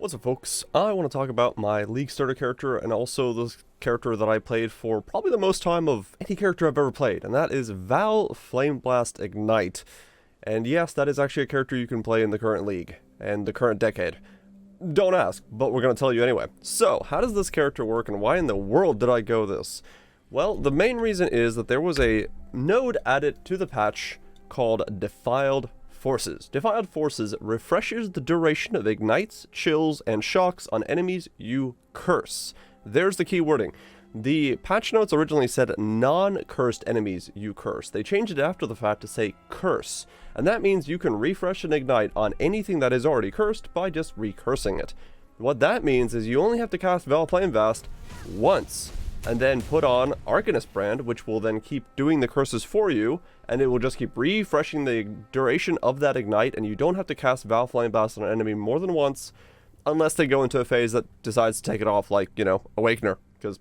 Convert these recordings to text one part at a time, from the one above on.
What's up, folks? I want to talk about my League starter character and also the character that I played for probably the most time of any character I've ever played, and that is Vaal FlameBlast Ignite. And yes, that is actually a character you can play in the current League and the current decade. Don't ask, but we're going to tell you anyway. So, how does this character work and why in the world did I go this? Well, the main reason is that there was a node added to the patch called Defiled Forces. Defiled Forces refreshes the duration of ignites, chills, and shocks on enemies you curse. There's the key wording. The patch notes originally said non-cursed enemies you curse. They changed it after the fact to say curse, and that means you can refresh and ignite on anything that is already cursed by just recursing it. What that means is you only have to cast Vaal FlameBlast once, and then put on Arcanist brand, which will then keep doing the curses for you, and it will just keep refreshing the duration of that ignite, and you don't have to cast Vaal FlameBlast on an enemy more than once, unless they go into a phase that decides to take it off, like, Awakener, because,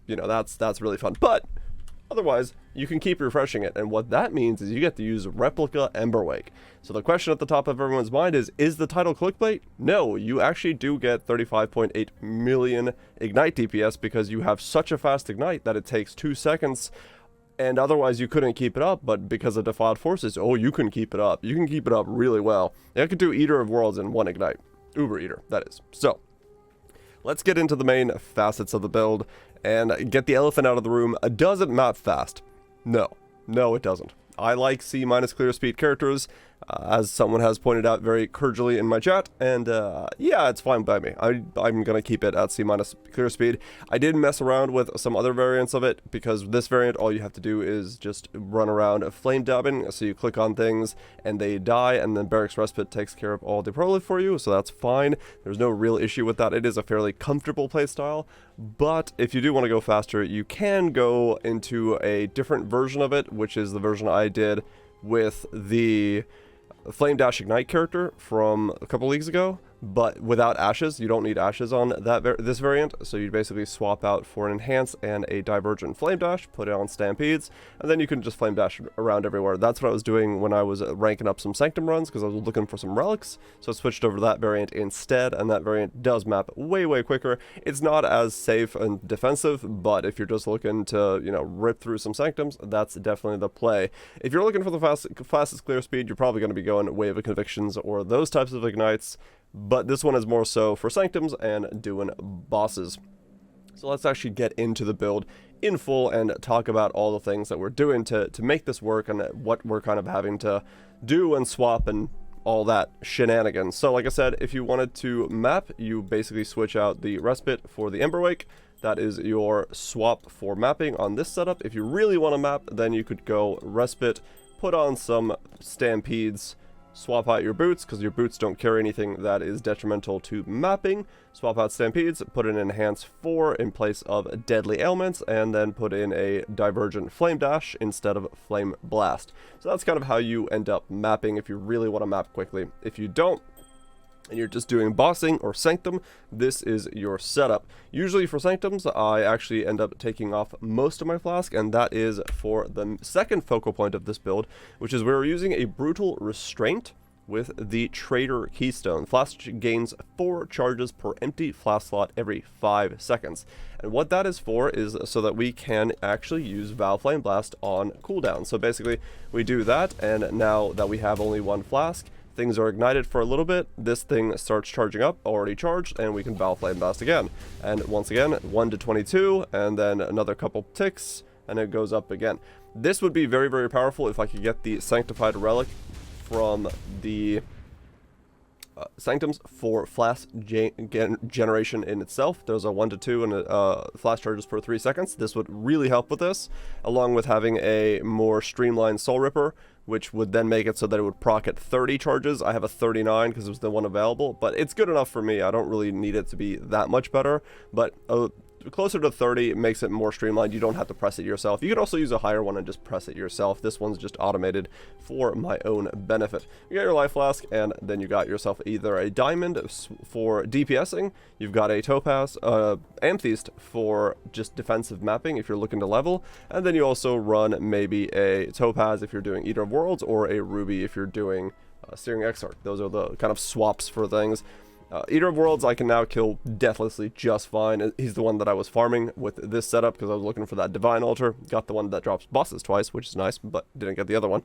that's really fun. But otherwise, you can keep refreshing it, and what that means is you get to use Replica Emberwake. So the question at the top of everyone's mind is the title clickbait? No, you actually do get 35.8 million ignite DPS because you have such a fast ignite that it takes 2 seconds, and otherwise you couldn't keep it up, but because of Defiled Forces, you can keep it up. You can keep it up really well. I could do Eater of Worlds in one ignite. Uber Eater, that is. So, let's get into the main facets of the build and get the elephant out of the room. Does it map fast? No, it doesn't. I like C- clear speed characters, as someone has pointed out very cordially in my chat, and yeah, it's fine by me. I'm gonna keep it at C- clear speed. I did mess around with some other variants of it, because this variant, all you have to do is just run around flame dabbing, so you click on things, and they die, and then Barracks Respite takes care of all the prolif for you, so that's fine. There's no real issue with that. It is a fairly comfortable playstyle, but if you do want to go faster, you can go into a different version of it, which is the version I did with the Flame Dash Ignite character from a couple leagues ago, but without ashes. You don't need ashes on this variant, so you basically swap out for an enhance and a divergent flame dash, put it on stampedes, and then you can just flame dash around everywhere. That's what I was doing when I was ranking up some Sanctum runs, because I was looking for some relics, so I switched over to that variant instead, and that variant does map way quicker. It's not as safe and defensive, but if you're just looking to, rip through some Sanctums, that's definitely the play. If you're looking for the fastest clear speed, you're probably going to be going Wave of Convictions or those types of ignites, but this one is more so for Sanctums and doing bosses. So let's actually get into the build in full and talk about all the things that we're doing to make this work and what we're kind of having to do and swap and all that shenanigans. So like I said, if you wanted to map, you basically switch out the Respite for the Emberwake. That is your swap for mapping on this setup. If you really want to map, then you could go Respite, put on some Stampedes, swap out your boots, because your boots don't carry anything that is detrimental to mapping. Swap out Stampedes, put in Enhance 4 in place of Deadly Ailments, and then put in a Divergent Flame Dash instead of Flame Blast. So that's kind of how you end up mapping if you really want to map quickly. If you don't, and you're just doing bossing or Sanctum, this is your setup. Usually for Sanctums, I actually end up taking off most of my Flask, and that is for the second focal point of this build, which is we're using a Brutal Restraint with the Trader Keystone. Flask gains 4 charges per empty Flask slot every 5 seconds. And what that is for is so that we can actually use Vaal FlameBlast on cooldown. So basically, we do that, and now that we have only one Flask, things are ignited for a little bit, this thing starts charging up, already charged, and we can Vaal FlameBlast again. And once again, 1 to 22, and then another couple ticks, and it goes up again. This would be very powerful if I could get the Sanctified Relic from the Sanctums for Flask generation in itself. There's a 1 to 2 and Flask charges per 3 seconds. This would really help with this, along with having a more streamlined Soul Ripper, which would then make it so that it would proc at 30 charges. I have a 39 because it was the one available, but it's good enough for me. I don't really need it to be that much better, but closer to 30 makes it more streamlined. You don't have to press it yourself. You can also use a higher one and just press it yourself. This one's just automated for my own benefit. You got your life flask, and then you got yourself either a diamond for DPSing, you've got a topaz, amethyst for just defensive mapping if you're looking to level, and then you also run maybe a topaz if you're doing Eater of Worlds, or a ruby if you're doing Searing Exarch. Those are the kind of swaps for things. Eater of Worlds I can now kill deathlessly just fine. He's the one that I was farming with this setup because I was looking for that Divine Altar. Got the one that drops bosses twice, which is nice, but didn't get the other one.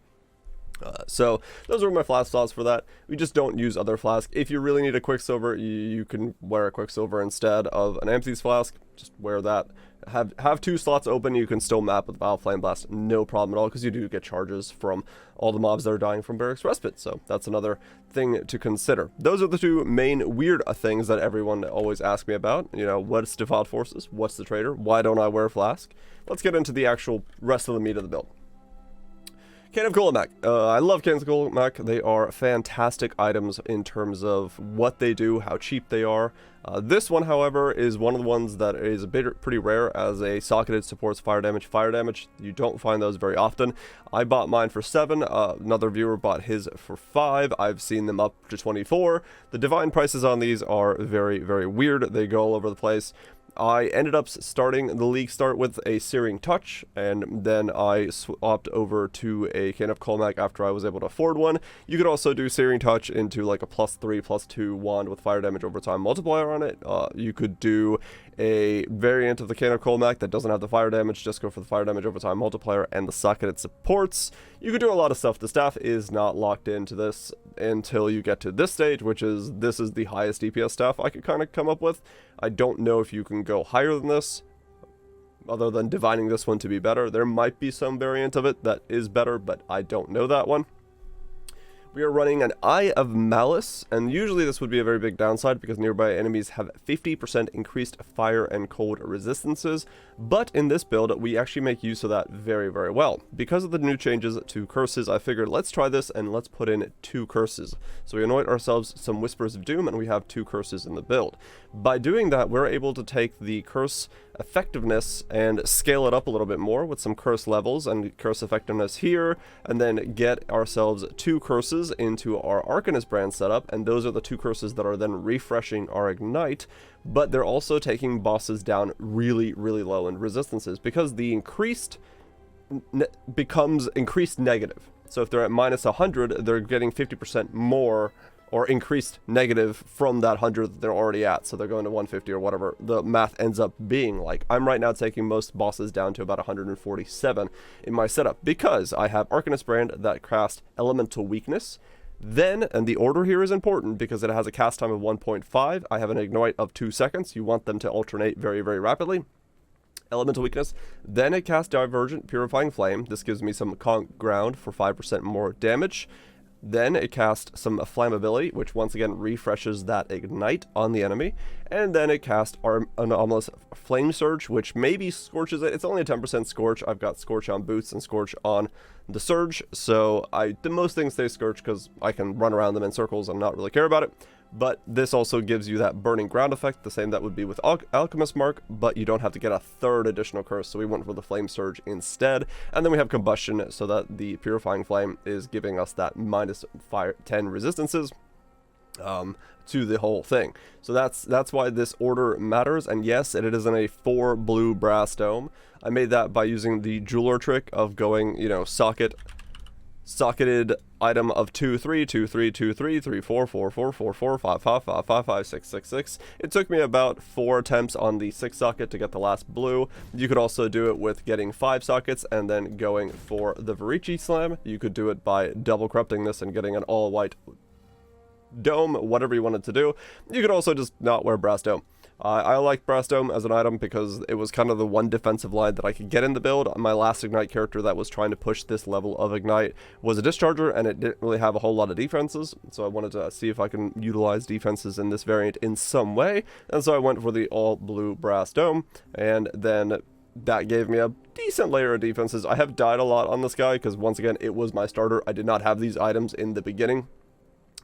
So those are my flask slots for that. We just don't use other flasks. If you really need a Quicksilver, you can wear a Quicksilver instead of an Empties flask. Just wear that. Have 2 slots open. You can still map with Vaal FlameBlast, no problem at all, because you do get charges from all the mobs that are dying from Barracks Respite. So that's another thing to consider. Those are the 2 main weird things that everyone always asks me about. You know, what's Defiled Forces? What's the Trader? Why don't I wear Flask? Let's get into the actual rest of the meat of the build. Can of Kulamak. I love cans of Kulamak. They are fantastic items in terms of what they do, how cheap they are. This one, however, is one of the ones that is a bit pretty rare as a socketed supports fire damage. Fire damage, you don't find those very often. I bought mine for 7. Another viewer bought his for 5. I've seen them up to 24. The divine prices on these are very, very weird. They go all over the place. I ended up starting the league start with a Searing Touch, and then I swapped over to a Can of Kulamak after I was able to afford one. You could also do Searing Touch into like a +3/+2 wand with fire damage over time multiplier on it. You could do a variant of the Can of Kulamak that doesn't have the fire damage, just go for the fire damage over time multiplier and the socket it supports. You could do a lot of stuff. The staff is not locked into this until you get to this stage, which is, this is the highest DPS staff I could kind of come up with. I don't know if you can go higher than this, other than divining this one to be better. There might be some variant of it that is better, but I don't know that one. We are running an Eye of Malice, and usually this would be a very big downside because nearby enemies have 50% increased fire and cold resistances, but in this build we actually make use of that very, very well. Because of the new changes to curses, I figured let's try this and let's put in 2 curses. So we anoint ourselves some Whispers of Doom and we have 2 curses in the build. By doing that, we're able to take the curse effectiveness and scale it up a little bit more with some curse levels and curse effectiveness here, and then get ourselves 2 curses into our Arcanist brand setup, and those are the 2 curses that are then refreshing our Ignite, but they're also taking bosses down really, really low in resistances because the increased becomes increased negative. So if they're at -100, they're getting 50% more or increased negative from that 100 that they're already at, so they're going to 150 or whatever the math ends up being like. I'm right now taking most bosses down to about 147 in my setup because I have Arcanist brand that cast Elemental Weakness. Then, and the order here is important because it has a cast time of 1.5, I have an Ignite of 2 seconds. You want them to alternate very, very rapidly. Elemental Weakness, then it casts Divergent Purifying Flame. This gives me some conk ground for 5% more damage. Then it casts some Flammability, which once again refreshes that Ignite on the enemy. And then it casts Anomalous Flame Surge, which maybe scorches it. It's only a 10% Scorch. I've got Scorch on boots and Scorch on the Surge. So the most things stay Scorch because I can run around them in circles and not really care about it. But this also gives you that burning ground effect, the same that would be with Alchemist Mark, but you don't have to get a 3rd additional curse, so we went for the Flame Surge instead. And then we have Combustion, so that the Purifying Flame is giving us that -10 resistances to the whole thing. So that's why this order matters, and yes, it is in a 4 blue brass dome. I made that by using the jeweler trick of going, you know, socketed item of 2 3 2 3 2 3 3 4 4 4 4 4 5 5 5 5 5 6 6 6. It took me about 4 attempts on the 6 socket to get the last blue. You could also do it with getting 5 sockets and then going for the Varici Slam. You could do it by double corrupting this and getting an all white dome, whatever you wanted to do. You could also just not wear brass dome. I like Brass Dome as an item because it was kind of the one defensive line that I could get in the build. My last Ignite character that was trying to push this level of Ignite was a Discharger, and it didn't really have a whole lot of defenses, so I wanted to see if I can utilize defenses in this variant in some way, and so I went for the all-blue Brass Dome, and then that gave me a decent layer of defenses. I have died a lot on this guy because, once again, it was my starter. I did not have these items in the beginning.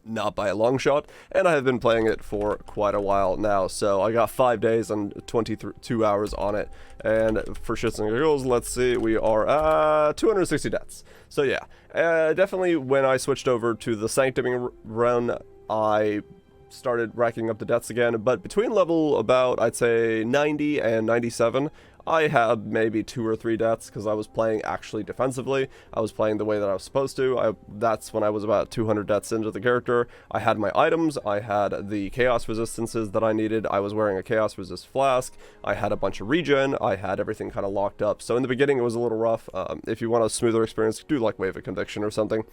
Not by a long shot, and I have been playing it for quite a while now, so I got 5 days and 22 hours on it, and for shits and giggles, let's see, we are at 260 deaths. So yeah, definitely when I switched over to the Sanctum run, I started racking up the deaths again, but between level about, I'd say, 90 and 97, I had maybe 2 or 3 deaths because I was playing actually defensively. I was playing the way that I was supposed to. That's when I was about 200 deaths into the character. I had my items, I had the chaos resistances that I needed, I was wearing a chaos resist flask, I had a bunch of regen, I had everything kind of locked up. So in the beginning it was a little rough. If you want a smoother experience, do like Wave of Conviction or something.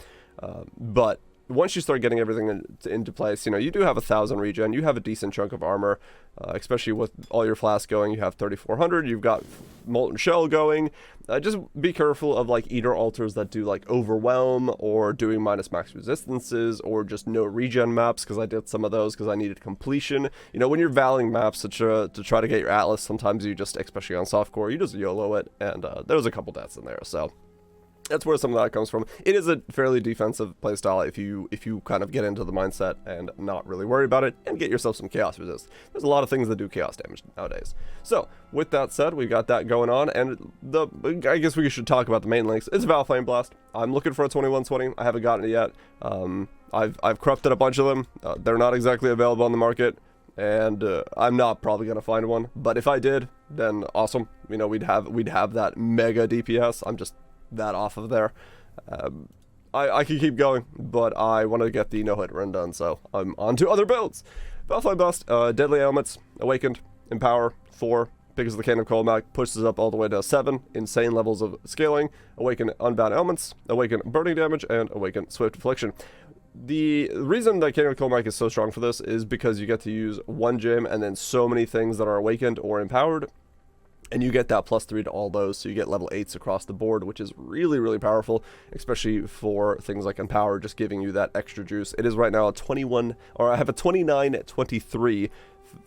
But once you start getting everything into place, you know, you do have 1,000 regen, you have a decent chunk of armor, especially with all your flasks going. You have 3,400, you've got Molten Shell going. Just be careful of like Eater altars that do like Overwhelm, or doing minus max resistances, or just no regen maps, because I did some of those because I needed completion. You know, when you're valing maps to try to get your Atlas, sometimes you just, especially on softcore, you just YOLO it, and there was a couple deaths in there, so that's where some of that comes from. It is a fairly defensive playstyle if you kind of get into the mindset and not really worry about it, and get yourself some chaos resist. There's a lot of things that do chaos damage nowadays. So with that said, we got that going on, and I guess we should talk about the main links. It's Vaal FlameBlast. I'm looking for a 2120. I haven't gotten it yet. I've corrupted a bunch of them. They're not exactly available on the market, and I'm not probably gonna find one. But if I did, then awesome. You know, we'd have that mega DPS. I'm just that off of there. I could keep going, but I want to get the no-hit run done, so I'm on to other builds. Vaal FlameBlast, Deadly Ailments, Awakened, Empower, 4, because the Cannon of Colmac pushes up all the way to 7, insane levels of scaling, Awaken Unbound Ailments, Awaken Burning Damage, and Awaken Swift Affliction. The reason that Cannon of Colmac is so strong for this is because you get to use one gem and then so many things that are awakened or empowered, and you get that +3 to all those, so you get level 8s across the board, which is really, really powerful, especially for things like Empower, just giving you that extra juice. It is right now a 21, or I have a 29-23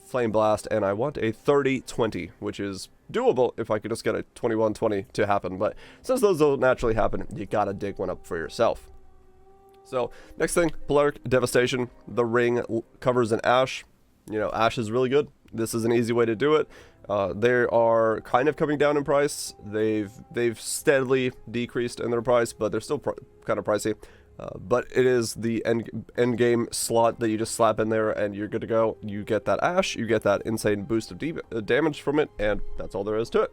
Flame Blast, and I want a 30-20, which is doable if I could just get a 21-20 to happen. But since those don't naturally happen, you gotta dig one up for yourself. So, next thing, Polaric Devastation. The ring covers in Ash. You know, Ash is really good. This is an easy way to do it. They are kind of coming down in price. They've steadily decreased in their price, but they're still kind of pricey. But it is the end game slot that you just slap in there and you're good to go. You get that Ash, you get that insane boost of damage from it, and that's all there is to it.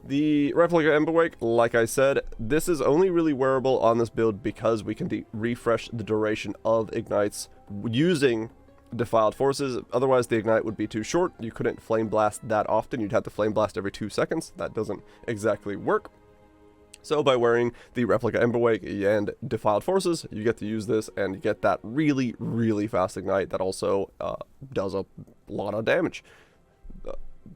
The Replica Emberwake, like I said, this is only really wearable on this build because we can refresh the duration of ignites using Defiled forces. Otherwise the ignite would be too short. You couldn't flame blast that often. You'd have to flame blast every 2 seconds. That doesn't exactly work. So by wearing the Replica Emberwake and Defiled forces, you get to use this and you get that really, really fast ignite that also does a lot of damage.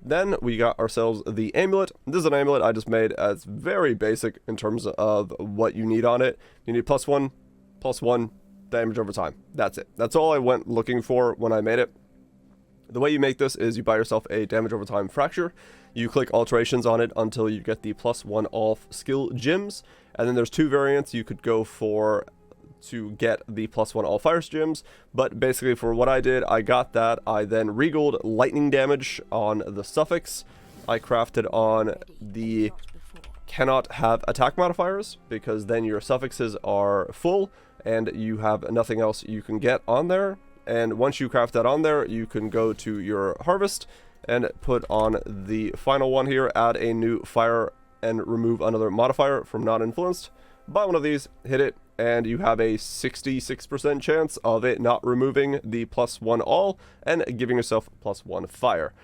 Then we got ourselves the amulet. This is an amulet I just made as very basic in terms of what you need on it. You need +1/+1 damage over time. That's it. That's all I went looking for when I made it. The way you make this is you buy yourself a damage over time fracture. You click alterations on it until you get the +1 all skill gems, and then there's 2 variants you could go for to get the +1 all fire gems. But basically for what I did, I got that. I then regaled lightning damage on the suffix. I crafted on the cannot have attack modifiers, because then your suffixes are full and you have nothing else you can get on there. And once you craft that on there, you can go to your harvest and put on the final one here, add a new fire and remove another modifier from not influenced. Buy one of these, hit it, and you have a 66% chance of it not removing the +1 all and giving yourself +1 fire.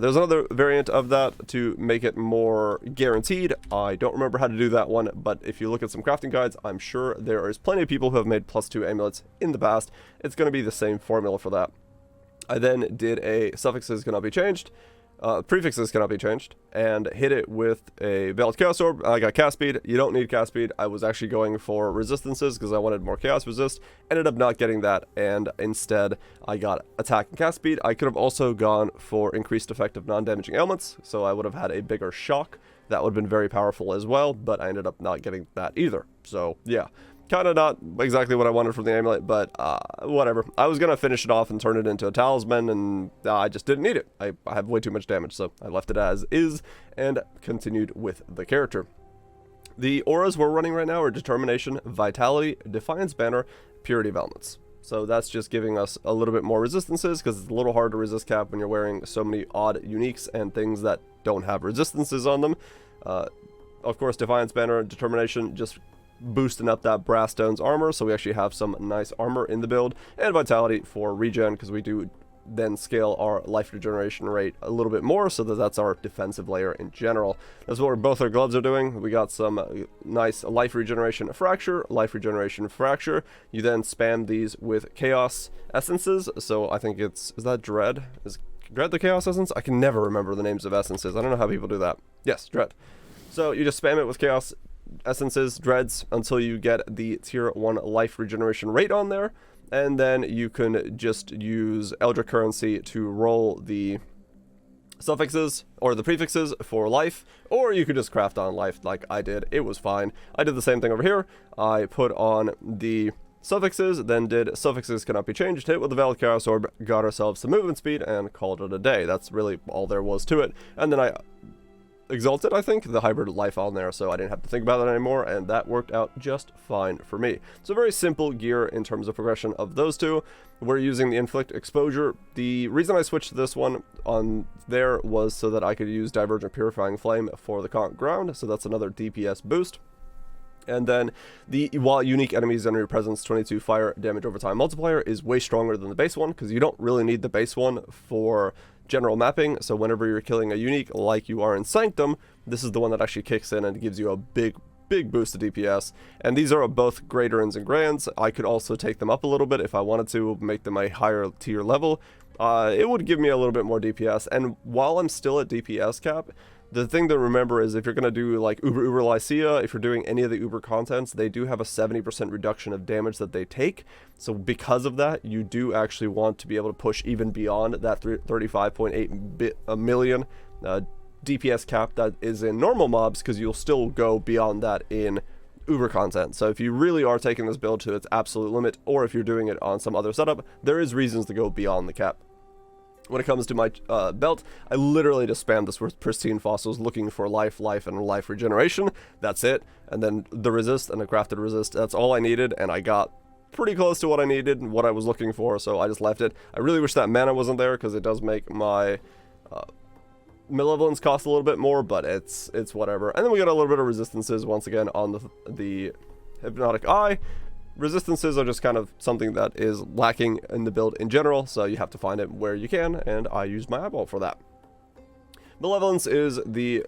There's another variant of that to make it more guaranteed. I don't remember how to do that one, but if you look at some crafting guides, I'm sure there is plenty of people who have made +2 amulets in the past. It's going to be the same formula for that. I then did a suffixes cannot be changed, prefixes cannot be changed, and hit it with a Veiled Chaos Orb. I got cast speed. You don't need cast speed. I was actually going for resistances because I wanted more chaos resist. Ended up not getting that, and instead I got attack and cast speed. I could have also gone for increased effect of non-damaging ailments, so I would have had a bigger shock. That would have been very powerful as well, but I ended up not getting that either. So yeah, kind of not exactly what I wanted from the amulet, but whatever. I was going to finish it off and turn it into a talisman, and I just didn't need it. I have way too much damage, so I left it as is and continued with the character. The auras we're running right now are Determination, Vitality, Defiance Banner, Purity of Elements. So that's just giving us a little bit more resistances, because it's a little hard to resist cap when you're wearing so many odd uniques and things that don't have resistances on them. Of course, Defiance Banner and Determination just boosting up that Brass Stone's armor, so we actually have some nice armor in the build, and Vitality for regen, because we do then scale our life regeneration rate a little bit more, so that's our defensive layer in general. That's what both our gloves are doing. We got some nice life regeneration fracture, life regeneration fracture. You then spam these with chaos essences, so I think is that Dread? Is Dread the chaos essence? I can never remember the names of essences. I don't know how people do that. Yes, Dread. So you just spam it with chaos essences, dreads, until you get the tier 1 life regeneration rate on there, and then you can just use Eldritch currency to roll the suffixes or the prefixes for life, or you could just craft on life like I did. It was fine. I did the same thing over here. I put on the suffixes, then did suffixes cannot be changed, hit with the Valid Chaos Orb, got ourselves some movement speed, and called it a day. That's really all there was to it. And then I exalted, I think, the hybrid life on there, so I didn't have to think about that anymore, and that worked out just fine for me. So very simple gear in terms of progression of those two. We're using the Inflict Exposure. The reason I switched to this one on there was so that I could use Divergent Purifying Flame for the Conk Ground, so that's another DPS boost. And then while unique enemies under your presence 22 fire damage over time multiplier is way stronger than the base one, because you don't really need the base one for general mapping. So whenever you're killing a unique like you are in Sanctum, this is the one that actually kicks in and gives you a big boost to DPS. And these are both Greater Ins and Grands. I could also take them up a little bit if I wanted to, make them a higher tier level. It would give me a little bit more DPS, and while I'm still at DPS cap, the thing to remember is if you're going to do like Uber Lycia, if you're doing any of the Uber contents, they do have a 70% reduction of damage that they take. So because of that, you do actually want to be able to push even beyond that 35.8 million DPS cap that is in normal mobs, because you'll still go beyond that in Uber content. So if you really are taking this build to its absolute limit, or if you're doing it on some other setup, there is reasons to go beyond the cap. When it comes to my belt, I literally just spammed this with pristine fossils looking for life, and life regeneration. That's it. And then the resist and the crafted resist. That's all I needed, and I got pretty close to what I needed and what I was looking for, so I just left it. I really wish that mana wasn't there, because it does make my malevolence cost a little bit more, but it's whatever. And then we got a little bit of resistances once again on the Hypnotic Eye. Resistances are just kind of something that is lacking in the build in general, so you have to find it where you can, and I use my eyeball for that. Malevolence is the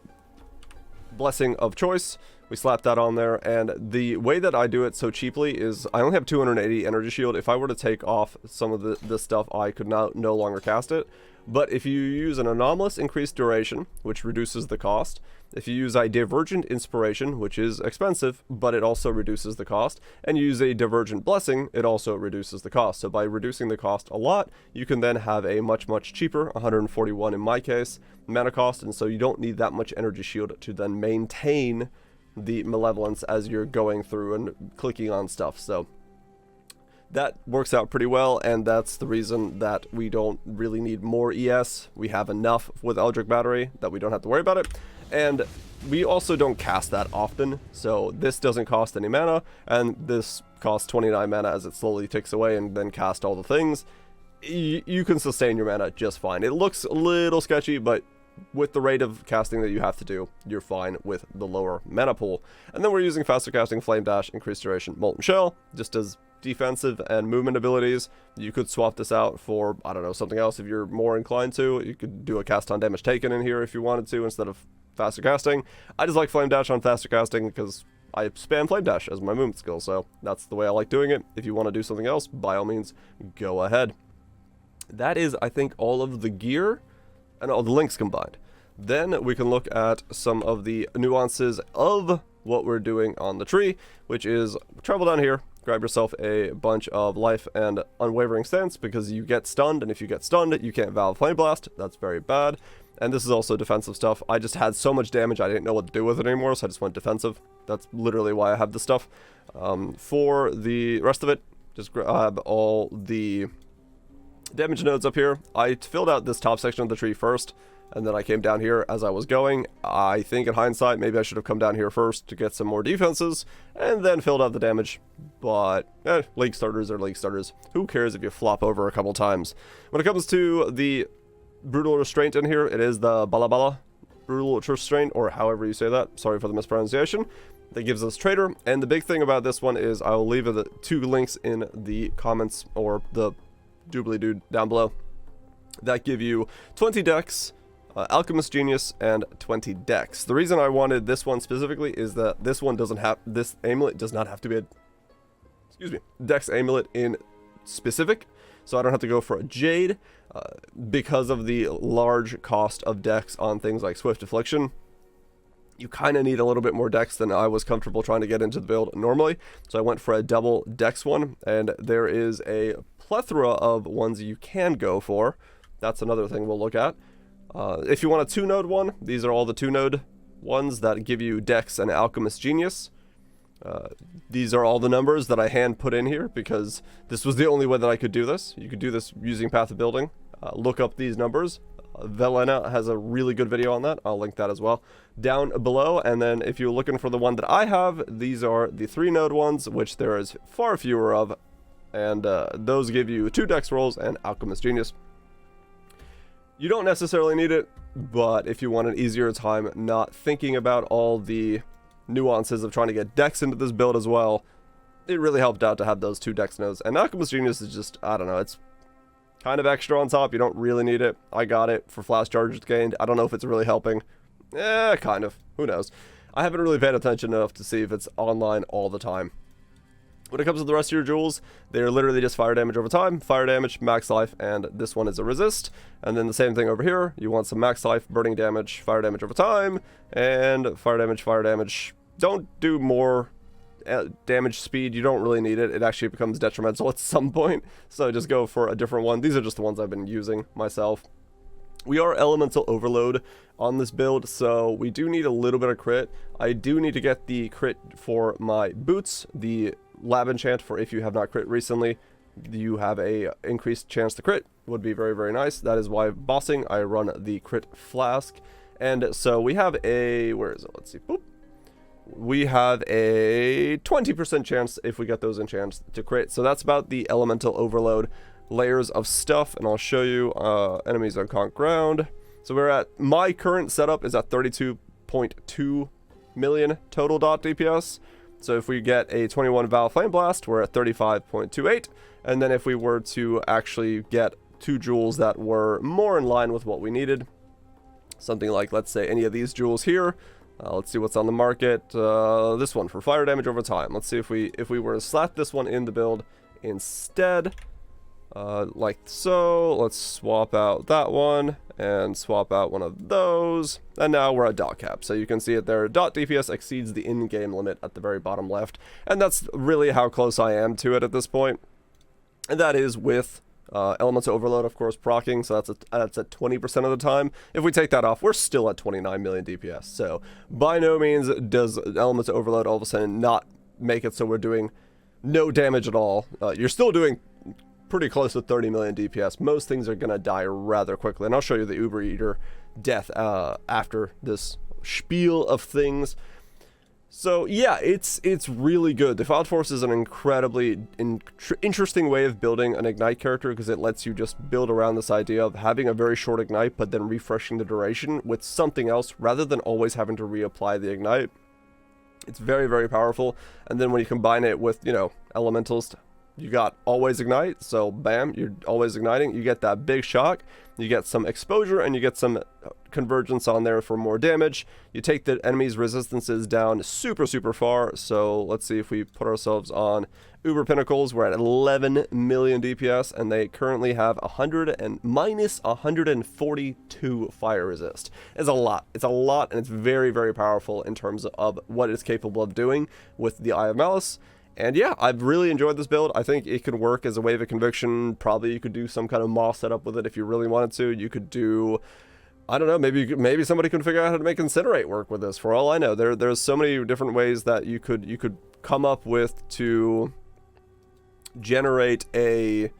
blessing of choice. We slap that on there, and the way that I do it so cheaply is I only have 280 energy shield. If I were to take off some of this stuff, I could no longer cast it. But if you use an anomalous increased duration, which reduces the cost, if you use a divergent inspiration, which is expensive, but it also reduces the cost, and you use a divergent blessing, it also reduces the cost. So by reducing the cost a lot, you can then have a much cheaper, 141 in my case, mana cost, and so you don't need that much energy shield to then maintain the malevolence as you're going through and clicking on stuff. So that works out pretty well, and that's the reason that we don't really need more ES. We have enough with Eldritch Battery that we don't have to worry about it. And we also don't cast that often, so this doesn't cost any mana, and this costs 29 mana as it slowly ticks away and then cast all the things. You can sustain your mana just fine. It looks a little sketchy, but with the rate of casting that you have to do, you're fine with the lower mana pool. And then we're using faster casting, Flame Dash, Increased Duration, Molten Shell, just as defensive and movement abilities. You could swap this out for, I don't know, something else if you're more inclined to. You could do a cast on damage taken in here if you wanted to instead of faster casting. I just like Flame Dash on faster casting because I spam Flame Dash as my movement skill, so that's the way I like doing it. If you want to do something else, by all means, go ahead. That is, I think, all of the gear and all the links combined. Then we can look at some of the nuances of what we're doing on the tree, which is travel down here, grab yourself a bunch of life and unwavering stance, because you get stunned, and if you get stunned, you can't Vaal FlameBlast. That's very bad. And this is also defensive stuff. I just had so much damage, I didn't know what to do with it anymore, so I just went defensive. That's literally why I have this stuff. For the rest of it, just grab all the damage nodes up here. I filled out this top section of the tree first, and then I came down here as I was going. I think in hindsight, maybe I should have come down here first to get some more defenses, and then filled out the damage. But, league starters are league starters. Who cares if you flop over a couple times? When it comes to the Brutal Restraint in here, it is the Balabala Brutal Restraint, or however you say that. Sorry for the mispronunciation. That gives us Trader, and the big thing about this one is I will leave the 2 links in the comments, or the doobly-doo down below, that give you 20 dex, Alchemist Genius, and 20 dex. The reason I wanted this one specifically is that this one doesn't have, this amulet does not have to be a, dex amulet in specific, so I don't have to go for a Jade, because of the large cost of dex on things like Swift Affliction. You kind of need a little bit more dex than I was comfortable trying to get into the build normally, so I went for a double dex one, and there is a plethora of ones you can go for. That's another thing we'll look at. If you want a 2-node one, these are all the 2-node ones that give you dex and Alchemist Genius. These are all the numbers that I hand put in here because this was the only way that I could do this. You could do this using Path of Building. Look up these numbers. Velyna has a really good video on that. I'll link that as well down below. And then if you're looking for the one that I have, these are the 3-node ones, which there is far fewer of. And those give you 2 dex rolls and Alchemist Genius. You don't necessarily need it, but if you want an easier time not thinking about all the nuances of trying to get dex into this build as well, it really helped out to have those 2 dex nodes. And Alchemist Genius is just, I don't know, it's kind of extra on top. You don't really need it. I got it for flash charges gained. I don't know if it's really helping. Kind of. Who knows? I haven't really paid attention enough to see if it's online all the time. When it comes to the rest of your jewels, they're literally just fire damage over time, fire damage, max life, and this one is a resist. And then the same thing over here. You want some max life, burning damage, fire damage over time, and fire damage, fire damage. Don't do more damage speed. You don't really need it. It actually becomes detrimental at some point. So just go for a different one. These are just the ones I've been using myself. We are elemental overload on this build, so we do need a little bit of crit. I do need to get the crit for my boots, the lab enchant for if you have not crit recently, you have a increased chance to crit. Would be very, very nice. That is why bossing, I run the crit flask. And so we have a, where is it? Let's see. Boop. We have a 20% chance if we get those enchants to crit. So that's about the elemental overload layers of stuff, and I'll show you enemies on conk ground. So we're at, my current setup is at 32.2 million total DoT DPS. So if we get a 21 Vaal FlameBlast, we're at 35.28, and then if we were to actually get 2 jewels that were more in line with what we needed, something like, let's say, any of these jewels here, let's see what's on the market, this one for fire damage over time. Let's see if we were to slap this one in the build instead, like so. Let's swap out that one and swap out one of those, and now we're at DoT cap. So you can see it there. DoT DPS exceeds the in-game limit at the very bottom left, and that's really how close I am to it at this point. And that is with Elemental Overload, of course, proccing, so that's at 20% of the time. If we take that off, we're still at 29 million DPS. So by no means does Elemental Overload all of a sudden not make it so we're doing no damage at all. You're still doing pretty close to 30 million DPS. Most things are going to die rather quickly, and I'll show you the Uber Eater death after this spiel of things. So yeah, it's really good. Defiled Force is an incredibly interesting way of building an Ignite character, because it lets you just build around this idea of having a very short Ignite but then refreshing the duration with something else rather than always having to reapply the Ignite. It's very, very powerful. And then when you combine it with, you know, Elementalist, you got always ignite, so bam, you're always igniting. You get that big shock, you get some exposure, and you get some convergence on there for more damage. You take the enemy's resistances down super, super far. So let's see if we put ourselves on Uber Pinnacles. We're at 11 million DPS, and they currently have minus 142 fire resist. It's a lot. It's a lot, and it's very, very powerful in terms of what it's capable of doing with the Eye of Malice. And yeah, I've really enjoyed this build. I think it could work as a Wave of Conviction. Probably you could do some kind of Moss setup with it if you really wanted to. You could do, I don't know, maybe somebody can figure out how to make Incinerate work with this. For all I know, there's so many different ways that you could come up with to generate a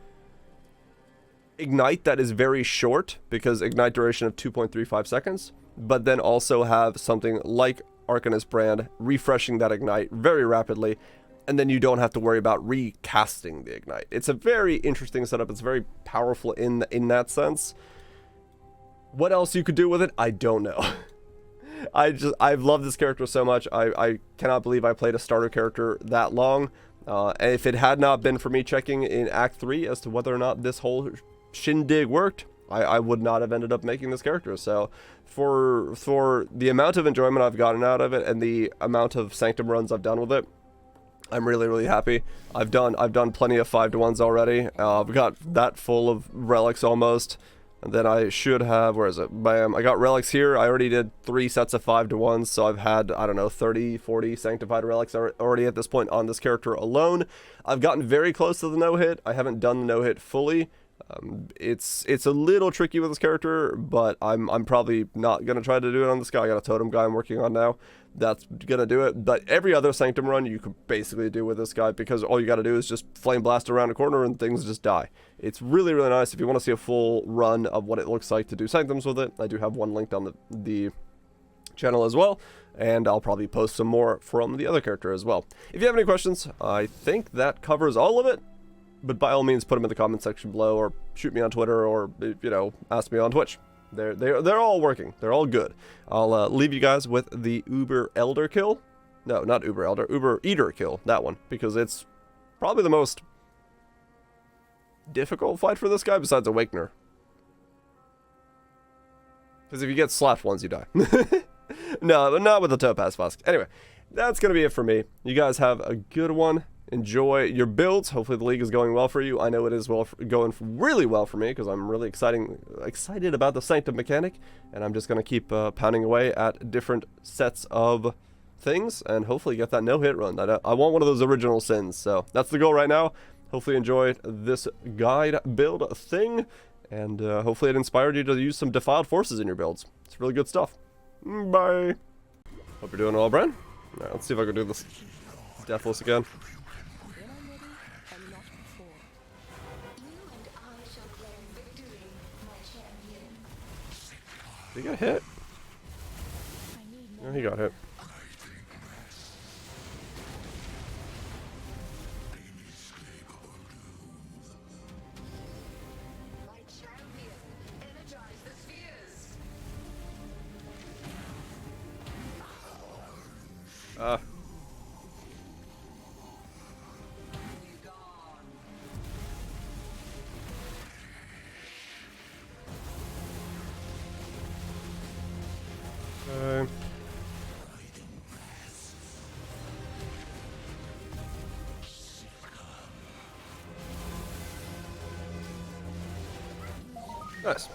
Ignite that is very short, because Ignite duration of 2.35 seconds, but then also have something like Arcanist brand refreshing that Ignite very rapidly, and then you don't have to worry about recasting the Ignite. It's a very interesting setup. It's very powerful in that sense. What else you could do with it, I don't know. I've loved this character so much. I cannot believe I played a starter character that long. And if it had not been for me checking in Act 3 as to whether or not this whole shindig worked, I would not have ended up making this character. So for the amount of enjoyment I've gotten out of it and the amount of Sanctum runs I've done with it, I'm really happy. I've done plenty of 5-to-1s already. I've got that full of relics almost. And then I should have, where is it? Bam, I got relics here. I already did 3 sets of 5-to-1s, so I've had, I don't know, 30, 40 sanctified relics already at this point on this character alone. I've gotten very close to the no-hit. I haven't done the no-hit fully. It's a little tricky with this character, but I'm probably not going to try to do it on this guy. I got a totem guy I'm working on now. That's going to do it. But every other Sanctum run you could basically do with this guy, because all you got to do is just flame blast around a corner and things just die. It's really nice if you want to see a full run of what it looks like to do Sanctums with it. I do have one linked on the channel as well, and I'll probably post some more from the other character as well. If you have any questions, I think that covers all of it. But by all means, put them in the comment section below, or shoot me on Twitter, or, you know, ask me on Twitch. They're all working. They're all good. I'll leave you guys with the Uber Elder kill. No, not Uber Elder. Uber Eater kill. That one. Because it's probably the most difficult fight for this guy besides Awakener. Because if you get slapped once, you die. No, but not with the Topaz Flask. Anyway, that's going to be it for me. You guys have a good one. Enjoy your builds. Hopefully the league is going well for you. I know it is going really well for me, because I'm really excited about the Sanctum mechanic, and I'm just going to keep pounding away at different sets of things and hopefully get that no-hit run. I want one of those original sins, so that's the goal right now. Hopefully you enjoyed this guide build thing, and hopefully it inspired you to use some Defiled forces in your builds. It's really good stuff. Bye. Hope you're doing well, Bren. All right, let's see if I can do this Deathless again. Did he get hit? No, he got hit. Nice.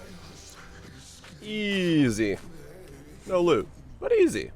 Easy. No loot, but easy.